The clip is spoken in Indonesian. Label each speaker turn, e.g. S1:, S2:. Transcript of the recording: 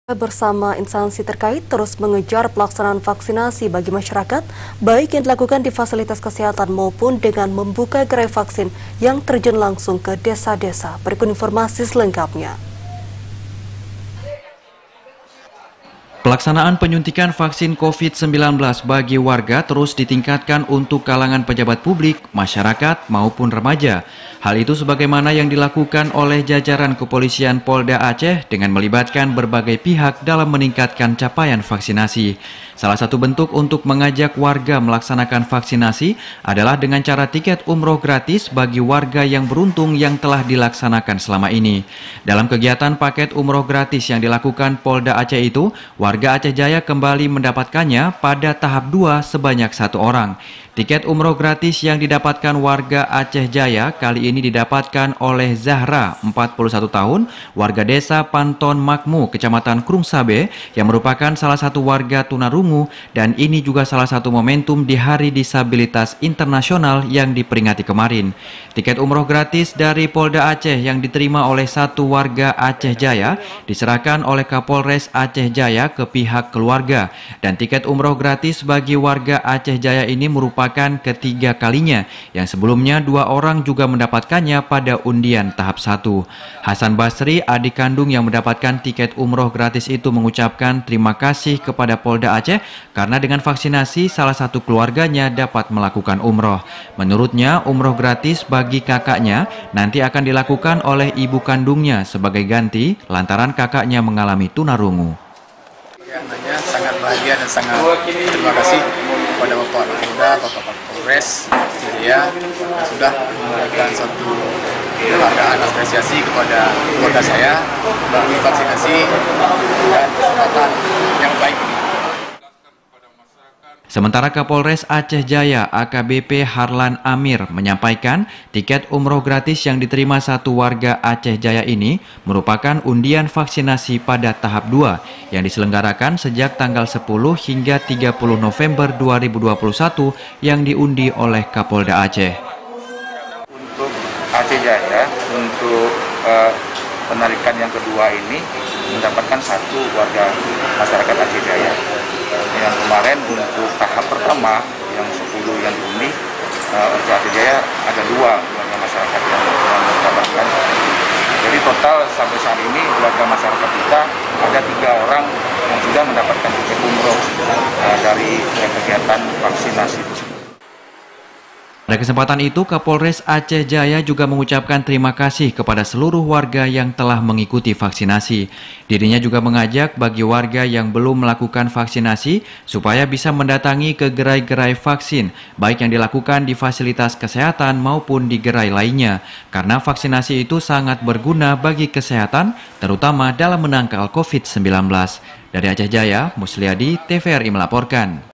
S1: Bersama instansi terkait terus mengejar pelaksanaan vaksinasi bagi masyarakat, baik yang dilakukan di fasilitas kesehatan maupun dengan membuka gerai vaksin yang terjun langsung ke desa-desa. Berikut informasi selengkapnya.
S2: Pelaksanaan penyuntikan vaksin COVID-19 bagi warga terus ditingkatkan untuk kalangan pejabat publik, masyarakat, maupun remaja. Hal itu sebagaimana yang dilakukan oleh jajaran kepolisian Polda Aceh dengan melibatkan berbagai pihak dalam meningkatkan capaian vaksinasi. Salah satu bentuk untuk mengajak warga melaksanakan vaksinasi adalah dengan cara tiket umroh gratis bagi warga yang beruntung yang telah dilaksanakan selama ini. Dalam kegiatan paket umroh gratis yang dilakukan Polda Aceh itu, warga Aceh Jaya kembali mendapatkannya pada tahap 2 sebanyak 1 orang. Tiket umroh gratis yang didapatkan warga Aceh Jaya kali ini didapatkan oleh Zahra, 41 tahun, warga desa Panton Makmu, Kecamatan Krungsabe, yang merupakan salah satu warga tunarungu, dan ini juga salah satu momentum di Hari Disabilitas Internasional yang diperingati kemarin. Tiket umroh gratis dari Polda Aceh yang diterima oleh satu warga Aceh Jaya diserahkan oleh Kapolres Aceh Jaya ke pihak keluarga, dan tiket umroh gratis bagi warga Aceh Jaya ini merupakan ketiga kalinya, yang sebelumnya 2 orang juga mendapatkannya pada undian tahap 1. Hasan Basri, adik kandung yang mendapatkan tiket umroh gratis itu, mengucapkan terima kasih kepada Polda Aceh karena dengan vaksinasi salah satu keluarganya dapat melakukan umroh. Menurutnya, umroh gratis bagi kakaknya nanti akan dilakukan oleh ibu kandungnya sebagai ganti lantaran kakaknya mengalami tunarungu.
S3: Sangat bahagia dan sangat terima kasih kepada Bapak Kapolda, Bapak Kapolres Jaya yang sudah memberikan suatu penghargaan apresiasi kepada keluarga saya melalui vaksinasi dan kesempatan yang baik ini.
S2: Sementara Kapolres Aceh Jaya AKBP Harlan Amir menyampaikan tiket umroh gratis yang diterima satu warga Aceh Jaya ini merupakan undian vaksinasi pada tahap 2 yang diselenggarakan sejak tanggal 10 hingga 30 November 2021 yang diundi oleh Kapolda Aceh.
S4: Untuk Aceh Jaya, untuk penarikan yang kedua ini mendapatkan satu warga masyarakat Aceh Jaya. Yang kemarin untuk tahap pertama yang 10 yang diundi untuk Aceh Jaya ada 2 warga masyarakat yang mendapatkan. Jadi total sampai saat ini warga masyarakat kita ada 3 orang yang sudah mendapatkan tiket umroh dari kegiatan vaksinasi tersebut.
S2: Pada kesempatan itu, Kapolres Aceh Jaya juga mengucapkan terima kasih kepada seluruh warga yang telah mengikuti vaksinasi. Dirinya juga mengajak bagi warga yang belum melakukan vaksinasi supaya bisa mendatangi ke gerai-gerai vaksin, baik yang dilakukan di fasilitas kesehatan maupun di gerai lainnya, karena vaksinasi itu sangat berguna bagi kesehatan, terutama dalam menangkal COVID-19. Dari Aceh Jaya, Musliadi, TVRI melaporkan.